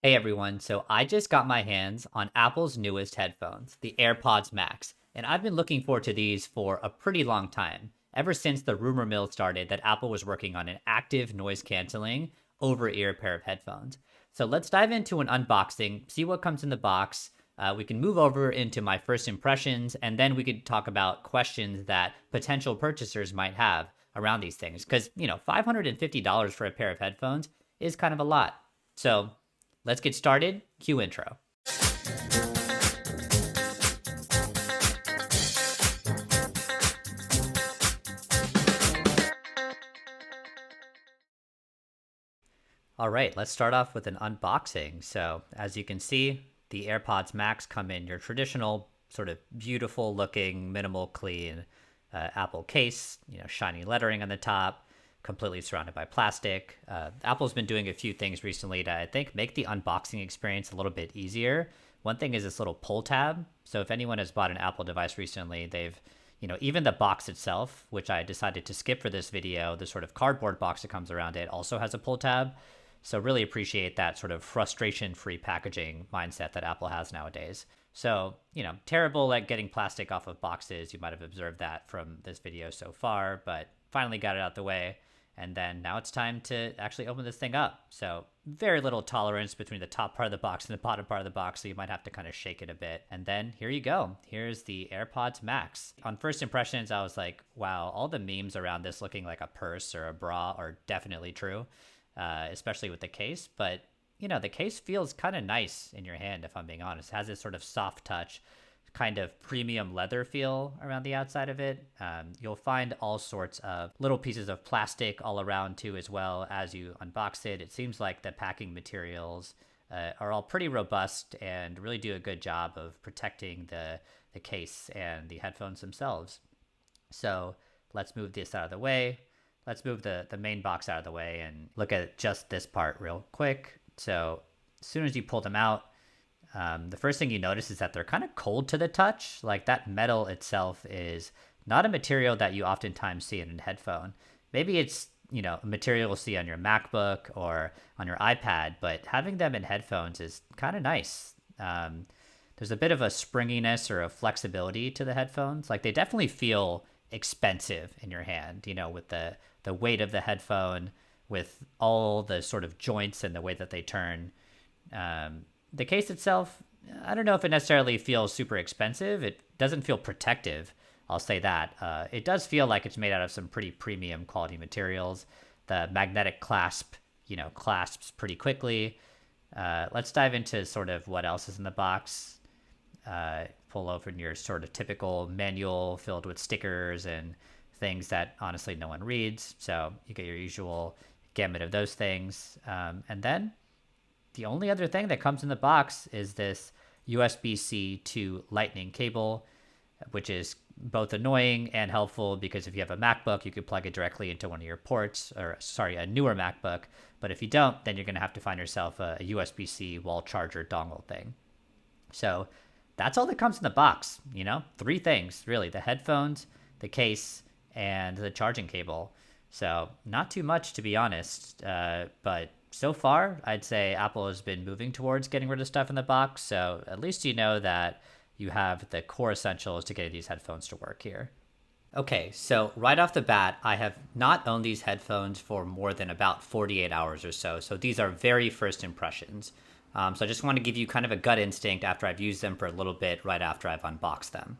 Hey everyone, so I just got my hands on Apple's newest headphones, the AirPods Max, and I've been looking forward to these for a pretty long time, ever since the rumor mill started that Apple was working on an active noise canceling over ear pair of headphones. So let's dive into an unboxing, see what comes in the box. We can move over into my first impressions, and then we could talk about questions that potential purchasers might have around these things. Because, $550 for a pair of headphones is kind of a lot. So let's get started. Cue intro. All right, let's start off with an unboxing. So, as you can see, the AirPods Max come in your traditional, sort of beautiful looking, minimal clean Apple case, shiny lettering on the top, completely surrounded by plastic. Apple's been doing a few things recently to, I think, make the unboxing experience a little bit easier. One thing is this little pull tab. So, if anyone has bought an Apple device recently, they've even the box itself, which I decided to skip for this video, the sort of cardboard box that comes around it also has a pull tab. So really appreciate that sort of frustration-free packaging mindset that Apple has nowadays. So, terrible at getting plastic off of boxes. You might have observed that from this video so far, but finally got it out the way. And then now it's time to actually open this thing up. So very little tolerance between the top part of the box and the bottom part of the box, so you might have to kind of shake it a bit. And then here you go. Here's the AirPods Max. On first impressions, I was like, wow, all the memes around this looking like a purse or a bra are definitely true, especially with the case. But the case feels kind of nice in your hand, if I'm being honest. It has this sort of soft touch, kind of premium leather feel around the outside of it. You'll find all sorts of little pieces of plastic all around too, as well as you unbox it. It seems like the packing materials are all pretty robust and really do a good job of protecting the case and the headphones themselves. So let's move this out of the way. Let's move the main box out of the way and look at just this part real quick. So as soon as you pull them out, the first thing you notice is that they're kind of cold to the touch. Like that metal itself is not a material that you oftentimes see in a headphone. Maybe it's, a material you'll see on your MacBook or on your iPad, but having them in headphones is kind of nice. There's a bit of a springiness or a flexibility to the headphones. Like they definitely feel expensive in your hand, with the weight of the headphone, with all the sort of joints and the way that they turn. The case itself, I don't know if it necessarily feels super expensive. It doesn't feel protective. I'll say that. It does feel like it's made out of some pretty premium quality materials. The magnetic clasp, clasps pretty quickly. Let's dive into sort of what else is in the box. Pull open your sort of typical manual filled with stickers and things that honestly no one reads. So you get your usual gamut of those things. And then the only other thing that comes in the box is this USB-C to Lightning cable, which is both annoying and helpful because if you have a MacBook, you could plug it directly into one of your ports, or sorry, a newer MacBook. But if you don't, then you're going to have to find yourself a USB-C wall charger dongle thing. So that's all that comes in the box, three things really: the headphones, the case, and the charging cable. So not too much, to be honest, but so far, I'd say Apple has been moving towards getting rid of stuff in the box. So at least you know that you have the core essentials to get these headphones to work here. Okay, so right off the bat, I have not owned these headphones for more than about 48 hours or so. So these are very first impressions. So I just want to give you kind of a gut instinct after I've used them for a little bit right after I've unboxed them.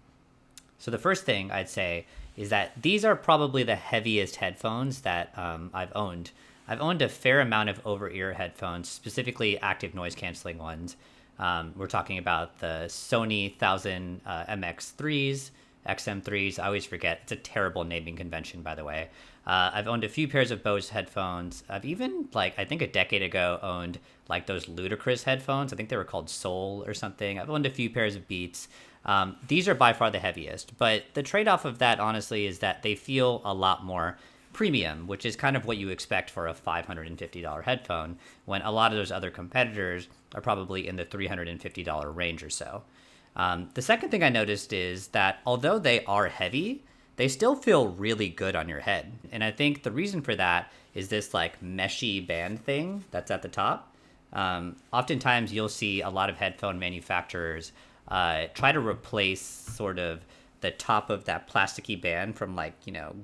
So the first thing I'd say is that these are probably the heaviest headphones that I've owned. I've owned a fair amount of over-ear headphones, specifically active noise canceling ones. We're talking about the Sony 1000 MX3s, XM3s. I always forget. It's a terrible naming convention, by the way. I've owned a few pairs of Bose headphones. I've even, I think a decade ago, owned those ludicrous headphones. I think they were called Soul or something. I've owned a few pairs of Beats. These are by far the heaviest, but the trade-off of that, honestly, is that they feel a lot more premium, which is kind of what you expect for a $550 headphone, when a lot of those other competitors are probably in the $350 range or so. The second thing I noticed is that although they are heavy, they still feel really good on your head. And I think the reason for that is this meshy band thing that's at the top. Oftentimes you'll see a lot of headphone manufacturers try to replace sort of the top of that plasticky band from like,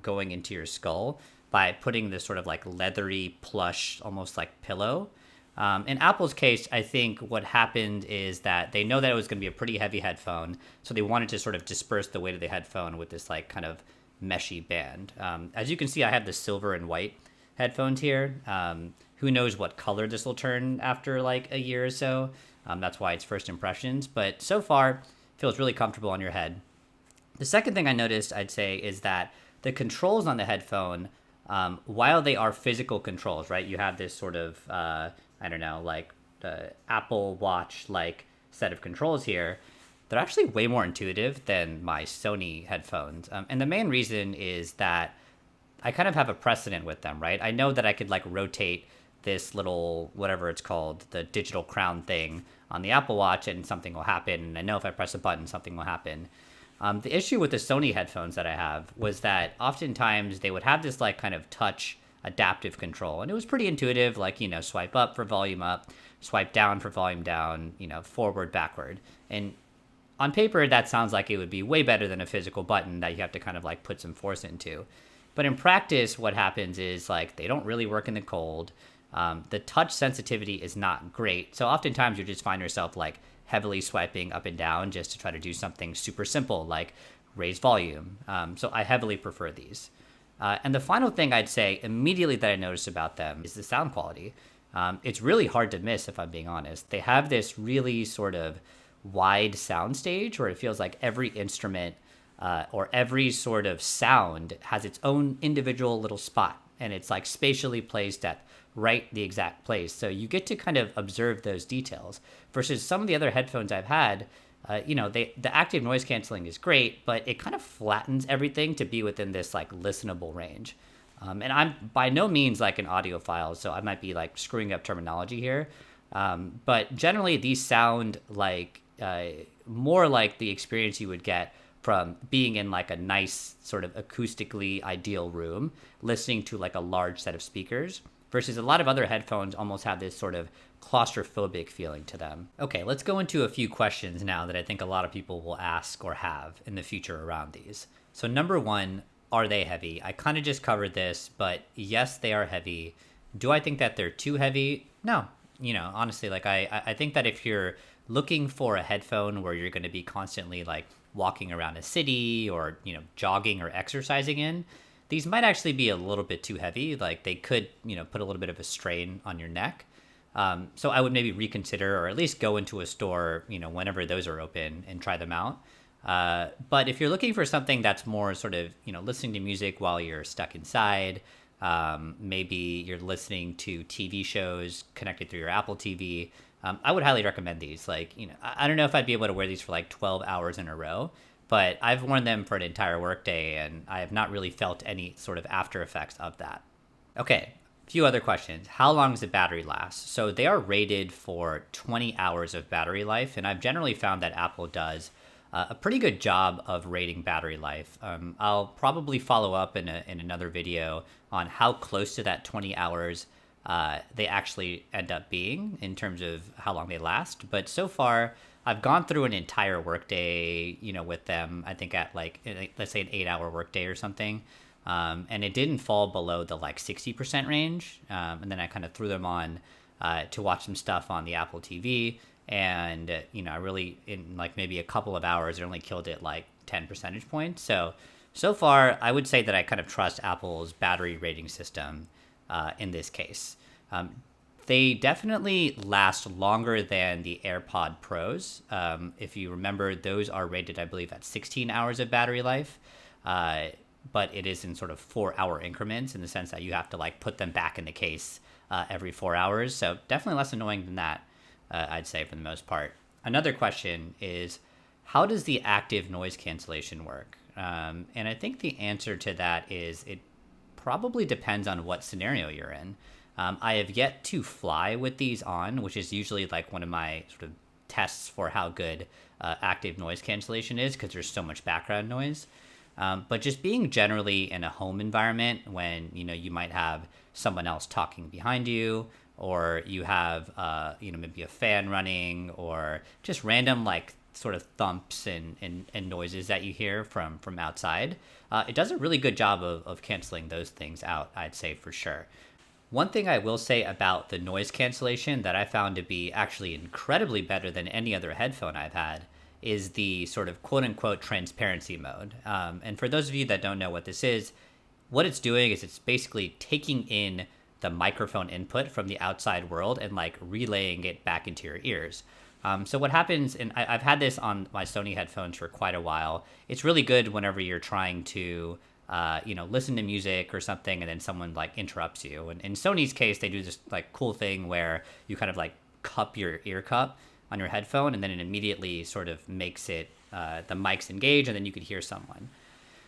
going into your skull by putting this sort of like leathery plush, almost like pillow. In Apple's case, I think what happened is that they know that it was going to be a pretty heavy headphone, so they wanted to sort of disperse the weight of the headphone with this like kind of meshy band. As you can see, I have the silver and white headphones here. Who knows what color this will turn after like a year or so. That's why it's first impressions, but so far it feels really comfortable on your head. The second thing I noticed, I'd say, is that the controls on the headphone, while they are physical controls, right? You have this sort of, I don't know, like Apple Watch like set of controls here. They're actually way more intuitive than my Sony headphones. And the main reason is that I kind of have a precedent with them, right? I know that I could like rotate this little, whatever it's called, the digital crown thing on the Apple Watch and something will happen. And I know if I press a button, something will happen. The issue with the Sony headphones that I have was that oftentimes they would have this like kind of touch adaptive control. And it was pretty intuitive, like, swipe up for volume up, swipe down for volume down, forward, backward. And on paper, that sounds like it would be way better than a physical button that you have to kind of like put some force into. But in practice, what happens is like they don't really work in the cold. The touch sensitivity is not great. So oftentimes you just find yourself like heavily swiping up and down just to try to do something super simple like raise volume. So I heavily prefer these. And the final thing I'd say immediately that I noticed about them is the sound quality. It's really hard to miss if I'm being honest. They have this really sort of wide sound stage where it feels like every instrument or every sort of sound has its own individual little spot, and it's like spatially placed at right the exact place. So you get to kind of observe those details versus some of the other headphones I've had. The active noise canceling is great, but it kind of flattens everything to be within this like listenable range. And I'm by no means like an audiophile, so I might be like screwing up terminology here. But generally these sound like more like the experience you would get from being in like a nice sort of acoustically ideal room, listening to like a large set of speakers, versus a lot of other headphones almost have this sort of claustrophobic feeling to them. Okay, let's go into a few questions now that I think a lot of people will ask or have in the future around these. So number one, are they heavy? I kind of just covered this, but yes, they are heavy. Do I think that they're too heavy? No. Honestly, like I think that if you're looking for a headphone where you're going to be constantly like walking around a city or, jogging or exercising in, these might actually be a little bit too heavy. Like they could, put a little bit of a strain on your neck. So I would maybe reconsider or at least go into a store, whenever those are open and try them out. But if you're looking for something that's more sort of, listening to music while you're stuck inside, maybe you're listening to TV shows connected through your Apple TV, I would highly recommend these. Like, I don't know if I'd be able to wear these for like 12 hours in a row, but I've worn them for an entire workday and I have not really felt any sort of after effects of that. Okay, a few other questions. How long does the battery last? So they are rated for 20 hours of battery life, and I've generally found that Apple does a pretty good job of rating battery life. I'll probably follow up in another video on how close to that 20 hours they actually end up being in terms of how long they last. But so far, I've gone through an entire workday, with them, I think at like, let's say an 8-hour workday or something. And it didn't fall below the like 60% range. And then I kind of threw them on to watch some stuff on the Apple TV. And, I really, in like maybe a couple of hours, it only killed it like 10 percentage points. So far, I would say that I kind of trust Apple's battery rating system in this case. They definitely last longer than the AirPod Pros. If you remember, those are rated, I believe, at 16 hours of battery life. But it is in sort of 4-hour increments in the sense that you have to like put them back in the case every 4 hours. So definitely less annoying than that, I'd say, for the most part. Another question is, how does the active noise cancellation work? And I think the answer to that is it probably depends on what scenario you're in. I have yet to fly with these on, which is usually like one of my sort of tests for how good active noise cancellation is, because there's so much background noise. But just being generally in a home environment when, you might have someone else talking behind you, or you have maybe a fan running, or just random like sort of thumps and noises that you hear from outside. It does a really good job of canceling those things out, I'd say, for sure. One thing I will say about the noise cancellation that I found to be actually incredibly better than any other headphone I've had is the sort of quote unquote transparency mode. And for those of you that don't know what this is, what it's doing is it's basically taking in the microphone input from the outside world and like relaying it back into your ears. So what happens, and I've had this on my Sony headphones for quite a while. It's really good whenever you're trying to, listen to music or something, and then someone like interrupts you. And in Sony's case, they do this like cool thing where you kind of like cup your ear cup on your headphone, and then it immediately sort of makes it the mics engage, and then you could hear someone.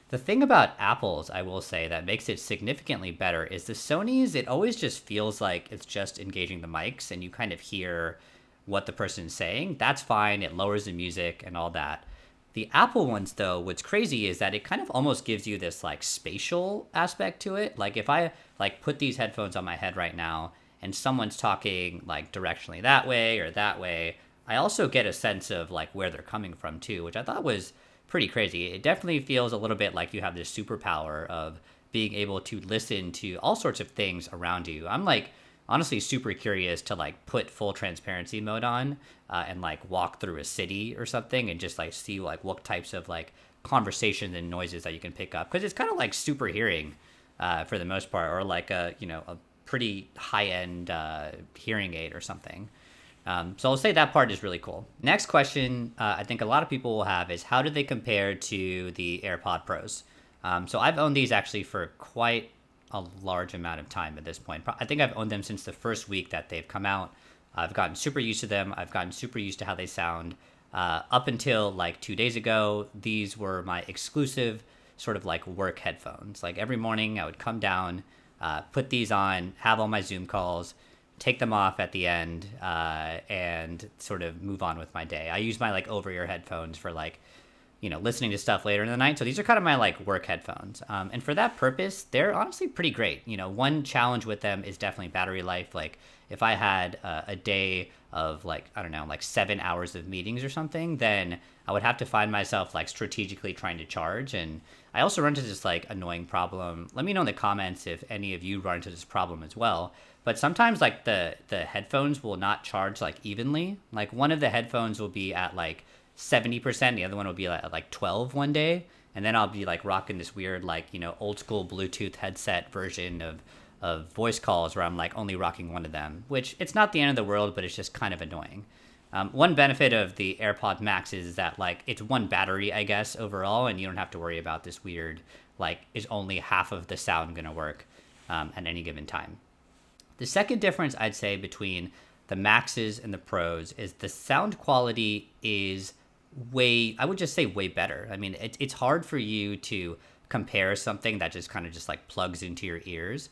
The thing about Apple's, I will say, that makes it significantly better is the Sony's, it always just feels like it's just engaging the mics and you kind of hear what the person's saying. That's fine. It lowers the music and all that. The Apple ones, though, what's crazy is that it kind of almost gives you this like spatial aspect to it. Like if I like put these headphones on my head right now and someone's talking like directionally that way or that way, I also get a sense of like where they're coming from too, which I thought was pretty crazy. It definitely feels a little bit like you have this superpower of being able to listen to all sorts of things around you. I'm like honestly super curious to like put full transparency mode on and like walk through a city or something and just like see like what types of like conversations and noises that you can pick up, because it's kind of like super hearing for the most part, or like a pretty high end hearing aid or something. So I'll say that part is really cool. Next question I think a lot of people will have is, how do they compare to the AirPod Pros? So I've owned these actually for quite a large amount of time at this point. I think I've owned them since the first week that they've come out. I've gotten super used to them. I've gotten super used to how they sound. Up until like 2 days ago, these were my exclusive sort of like work headphones. Like every morning I would come down, put these on, have all my Zoom calls, take them off at the end, and sort of move on with my day. I use my like over-ear headphones for like, listening to stuff later in the night. So these are kind of my like work headphones. And for that purpose, they're honestly pretty great. One challenge with them is definitely battery life. Like if I had a day of like, I don't know, like 7 hours of meetings or something, then I would have to find myself like strategically trying to charge. And I also run into this like annoying problem. Let me know in the comments if any of you run into this problem as well. But sometimes like the headphones will not charge like evenly. Like one of the headphones will be at like 70%, the other one will be at like 12 one day, and then I'll be like rocking this weird like old school Bluetooth headset version of voice calls where I'm like only rocking one of them, which it's not the end of the world, but it's just kind of annoying. One benefit of the AirPods Max is that like it's one battery, I guess, overall, and you don't have to worry about this weird like, is only half of the sound gonna work at any given time. The second difference I'd say between the Maxes and the Pros is the sound quality is I would just say way better. I mean, it's hard for you to compare something that just kind of just like plugs into your ears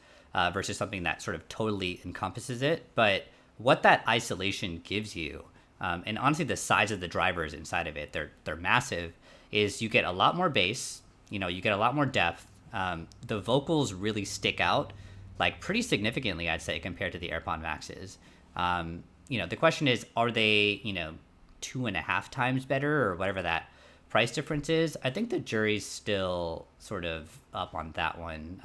versus something that sort of totally encompasses it. But what that isolation gives you, and honestly the size of the drivers inside of it, they're massive, is you get a lot more bass, you get a lot more depth. The vocals really stick out like pretty significantly, I'd say, compared to the AirPod Maxes. The question is, are they, 2.5 times better or whatever that price difference is? I think the jury's still sort of up on that one.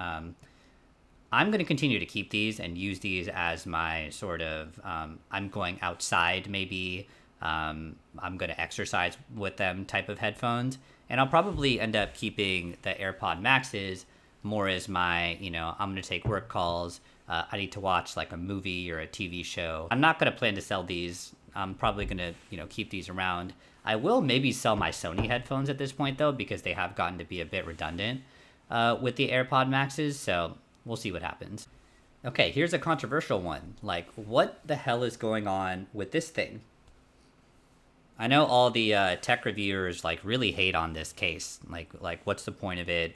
I'm going to continue to keep these and use these as my sort of, I'm going outside maybe, I'm going to exercise with them type of headphones. And I'll probably end up keeping the AirPod Maxes more as my, I'm going to take work calls. I need to watch like a movie or a TV show. I'm not going to plan to sell these. I'm probably going to, keep these around. I will maybe sell my Sony headphones at this point, though, because they have gotten to be a bit redundant with the AirPod Maxes. So we'll see what happens. Okay, here's a controversial one. Like, what the hell is going on with this thing? I know all the tech reviewers like really hate on this case. Like what's the point of it?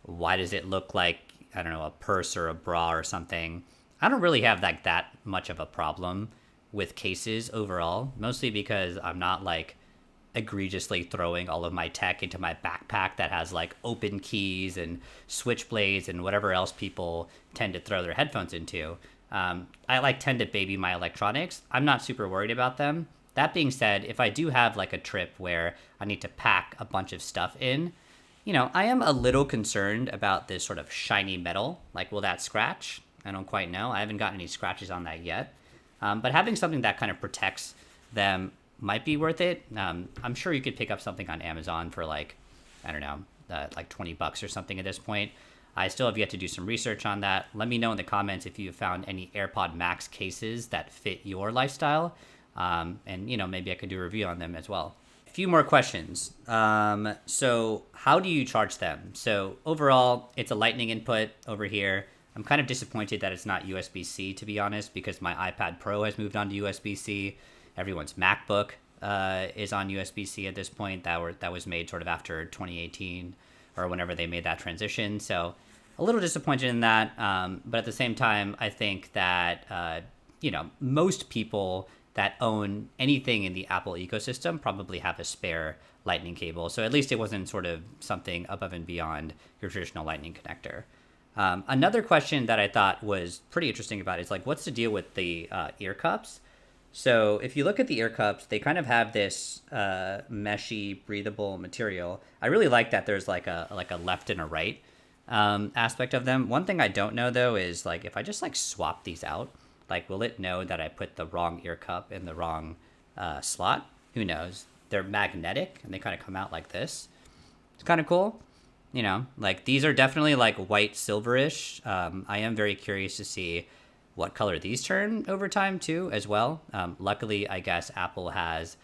Why does it look like, I don't know, a purse or a bra or something? I don't really have like that much of a problem with cases overall, mostly because I'm not like egregiously throwing all of my tech into my backpack that has like open keys and switchblades and whatever else people tend to throw their headphones into. I like tend to baby my electronics. I'm not super worried about them. That being said, if I do have like a trip where I need to pack a bunch of stuff in, I am a little concerned about this sort of shiny metal. Like, will that scratch? I don't quite know. I haven't gotten any scratches on that yet. But having something that kind of protects them might be worth it. I'm sure you could pick up something on Amazon for like, I don't know, like $20 or something at this point. I still have yet to do some research on that. Let me know in the comments if you have found any AirPod Max cases that fit your lifestyle. And, maybe I could do a review on them as well. A few more questions. So how do you charge them? So overall, it's a Lightning input over here. I'm kind of disappointed that it's not USB-C, to be honest, because my iPad Pro has moved on to USB-C. Everyone's MacBook is on USB-C at this point. That was made sort of after 2018 or whenever they made that transition. So a little disappointed in that. But at the same time, I think that, most people that own anything in the Apple ecosystem probably have a spare Lightning cable. So at least it wasn't sort of something above and beyond your traditional Lightning connector. Another question that I thought was pretty interesting about it is like, what's the deal with the ear cups? So if you look at the ear cups, they kind of have this meshy, breathable material. I really like that there's like a left and a right aspect of them. One thing I don't know though is like if I just like swap these out, like will it know that I put the wrong ear cup in the wrong slot? Who knows? They're magnetic and they kind of come out like this. It's kind of cool. Like these are definitely like white silverish. I am very curious to see what color these turn over time too as well. Luckily, I guess Apple has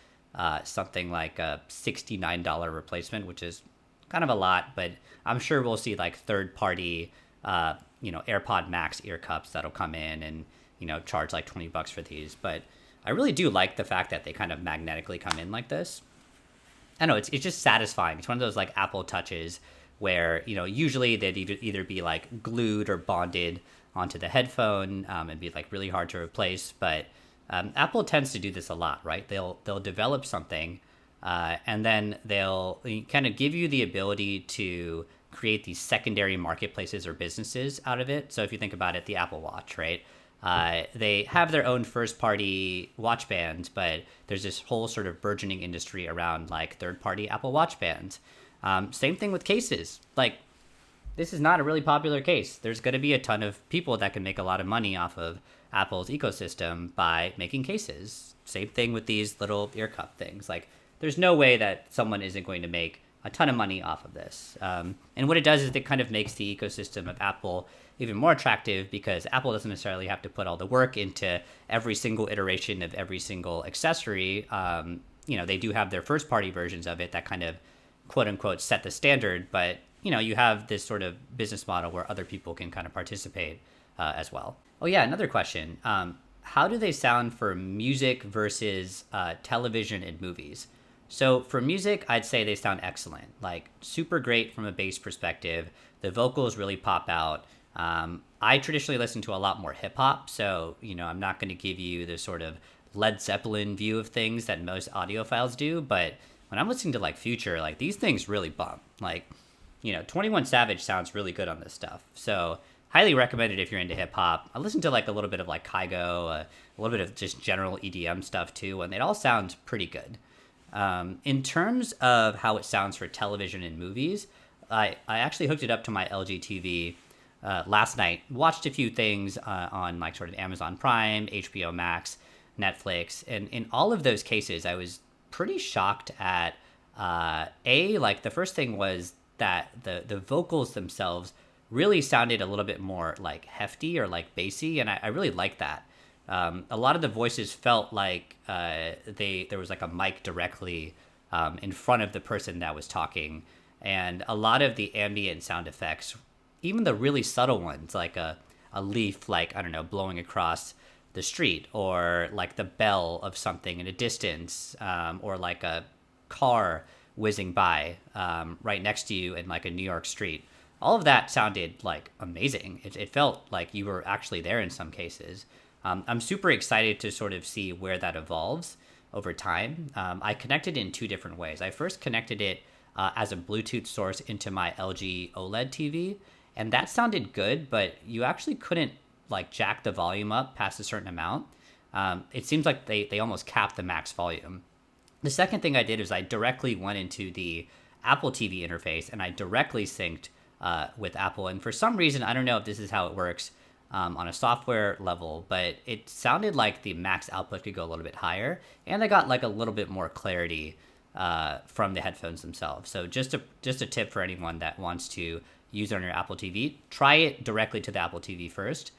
something like a $69 replacement, which is kind of a lot, but I'm sure we'll see like third-party, AirPod Max ear cups that'll come in and, charge like $20 for these. But I really do like the fact that they kind of magnetically come in like this. I know it's just satisfying. It's one of those like Apple touches where, usually they'd either be like glued or bonded onto the headphone and be like really hard to replace. But Apple tends to do this a lot, right? They'll develop something and then they'll kind of give you the ability to create these secondary marketplaces or businesses out of it. So if you think about it, the Apple Watch, right? They have their own first-party watch bands, but there's this whole sort of burgeoning industry around like third-party Apple Watch bands. Same thing with cases. Like, this is not a really popular case. There's going to be a ton of people that can make a lot of money off of Apple's ecosystem by making cases. Same thing with these little ear cup things. Like, there's no way that someone isn't going to make a ton of money off of this. And what it does is it kind of makes the ecosystem of Apple even more attractive because Apple doesn't necessarily have to put all the work into every single iteration of every single accessory. They do have their first party versions of it that kind of quote unquote set the standard, but you have this sort of business model where other people can kind of participate as well. Oh yeah, another question. How do they sound for music versus television and movies? So for music, I'd say they sound excellent, like super great from a bass perspective. The vocals really pop out. I traditionally listen to a lot more hip hop, so I'm not going to give you the sort of Led Zeppelin view of things that most audiophiles do, but when I'm listening to like Future, like these things really bump. Like 21 Savage sounds really good on this stuff. So highly recommended if you're into hip hop. I listen to like a little bit of like Kygo, a little bit of just general EDM stuff too, and it all sounds pretty good. In terms of how it sounds for television and movies, I actually hooked it up to my LG TV last night. Watched a few things on like sort of Amazon Prime, HBO Max, Netflix, and in all of those cases, I was pretty shocked at like the first thing was that the vocals themselves really sounded a little bit more like hefty or like bassy, and I really like that. A lot of the voices felt like there was like a mic directly in front of the person that was talking, and a lot of the ambient sound effects, even the really subtle ones, like a leaf, like I don't know, blowing across the street, or like the bell of something in a distance, or like a car whizzing by right next to you in like a New York street. All of that sounded like amazing. It felt like you were actually there in some cases. I'm super excited to sort of see where that evolves over time. I connected in two different ways. I first connected it as a Bluetooth source into my LG OLED TV, and that sounded good, but you actually couldn't like jack the volume up past a certain amount, it seems like they almost cap the max volume. The second thing I did is I directly went into the Apple TV interface and I directly synced with Apple. And for some reason, I don't know if this is how it works on a software level, but it sounded like the max output could go a little bit higher, and I got like a little bit more clarity from the headphones themselves. So just a tip for anyone that wants to use it on your Apple TV, try it directly to the Apple TV first.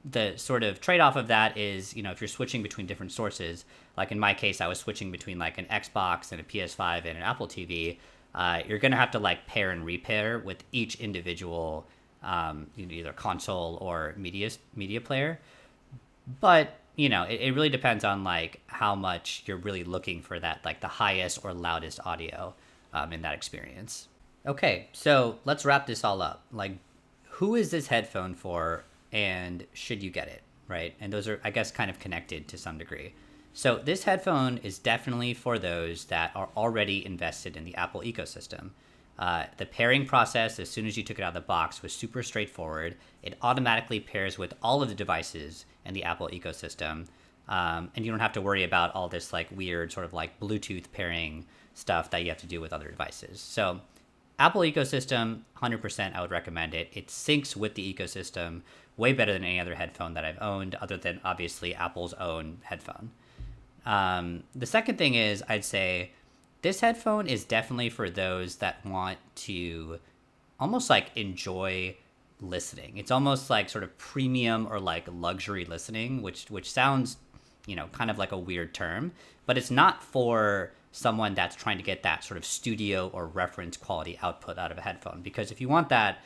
The sort of trade-off of that is, if you're switching between different sources, like in my case, I was switching between like an Xbox and a PS5 and an Apple TV. You're going to have to like pair and repair with each individual either console or media player. But, it really depends on like how much you're really looking for that, like the highest or loudest audio in that experience. Okay, so let's wrap this all up. Like, who is this headphone for, and should you get it, right? And those are, I guess, kind of connected to some degree. So this headphone is definitely for those that are already invested in the Apple ecosystem. The pairing process, as soon as you took it out of the box, was super straightforward. It automatically pairs with all of the devices in the Apple ecosystem. And you don't have to worry about all this like weird sort of like Bluetooth pairing stuff that you have to do with other devices. So Apple ecosystem, 100% I would recommend it. It syncs with the ecosystem way better than any other headphone that I've owned, other than obviously Apple's own headphone. The second thing is, I'd say this headphone is definitely for those that want to almost like enjoy listening. It's almost like sort of premium or like luxury listening, which sounds, kind of like a weird term, but it's not for someone that's trying to get that sort of studio or reference quality output out of a headphone. Because if you want that,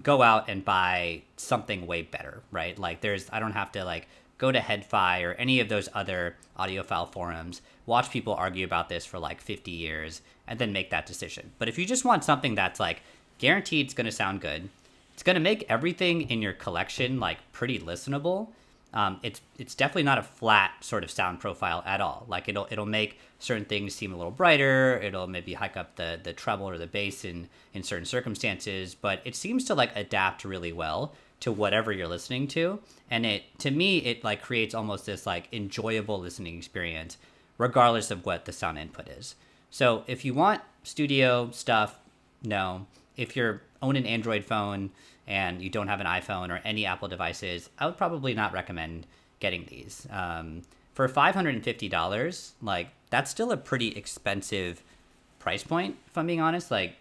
go out and buy something way better, right? Like I don't have to like go to HeadFi or any of those other audiophile forums, watch people argue about this for like 50 years, and then make that decision. But if you just want something that's like guaranteed it's going to sound good, it's going to make everything in your collection like pretty listenable. It's definitely not a flat sort of sound profile at all. Like it'll make certain things seem a little brighter. It'll maybe hike up the treble or the bass in certain circumstances, but it seems to like adapt really well to whatever you're listening to. And to me, it like creates almost this like enjoyable listening experience, regardless of what the sound input is. So if you want studio stuff, no. If you're own an Android phone and you don't have an iPhone or any Apple devices, I would probably not recommend getting these. For $550, like that's still a pretty expensive price point, if I'm being honest. Like,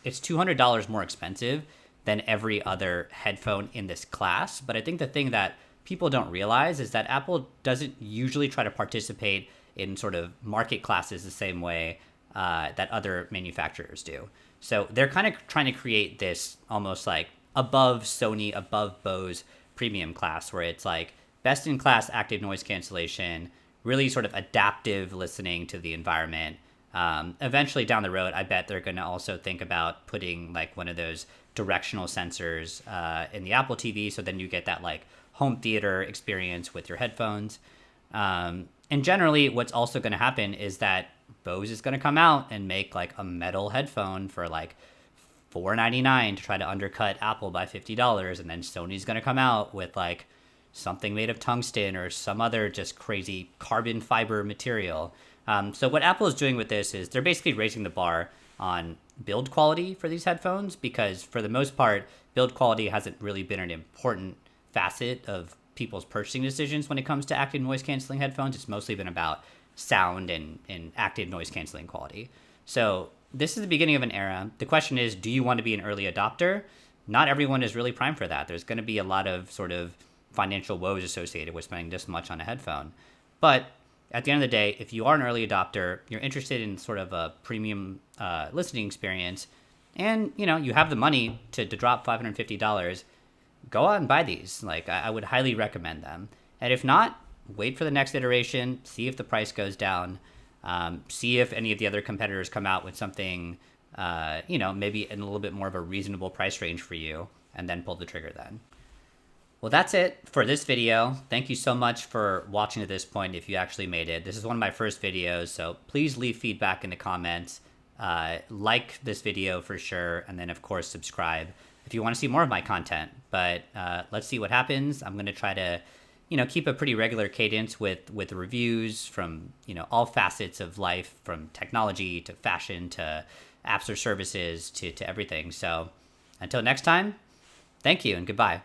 it's $200 more expensive than every other headphone in this class. But I think the thing that people don't realize is that Apple doesn't usually try to participate in sort of market classes the same way that other manufacturers do. So they're kind of trying to create this almost like above Sony, above Bose premium class, where it's like best in class active noise cancellation, really sort of adaptive listening to the environment. Eventually down the road, I bet they're going to also think about putting like one of those directional sensors in the Apple TV, so then you get that like home theater experience with your headphones. And generally, what's also going to happen is that Bose is going to come out and make like a metal headphone for like $499 to try to undercut Apple by $50, and then Sony's going to come out with like something made of tungsten or some other just crazy carbon fiber material. So what Apple is doing with this is they're basically raising the bar on build quality for these headphones, because for the most part, build quality hasn't really been an important facet of people's purchasing decisions when it comes to active noise canceling headphones. It's mostly been about sound and active noise canceling quality. So this is the beginning of an era. The question is, do you want to be an early adopter? Not everyone is really primed for that. There's going to be a lot of sort of financial woes associated with spending this much on a headphone. But at the end of the day, if you are an early adopter, you're interested in sort of a premium listening experience, and you have the money to drop $550, go out and buy these. Like I would highly recommend them. And if not, wait for the next iteration, see if the price goes down, see if any of the other competitors come out with something, maybe in a little bit more of a reasonable price range for you, and then pull the trigger then. Well, that's it for this video. Thank you so much for watching to this point if you actually made it. This is one of my first videos, so please leave feedback in the comments. Like this video for sure, and then of course subscribe. if you want to see more of my content. But let's see what happens. I'm going to try to, keep a pretty regular cadence with reviews from, all facets of life, from technology to fashion to apps or services to everything. So until next time, thank you and goodbye.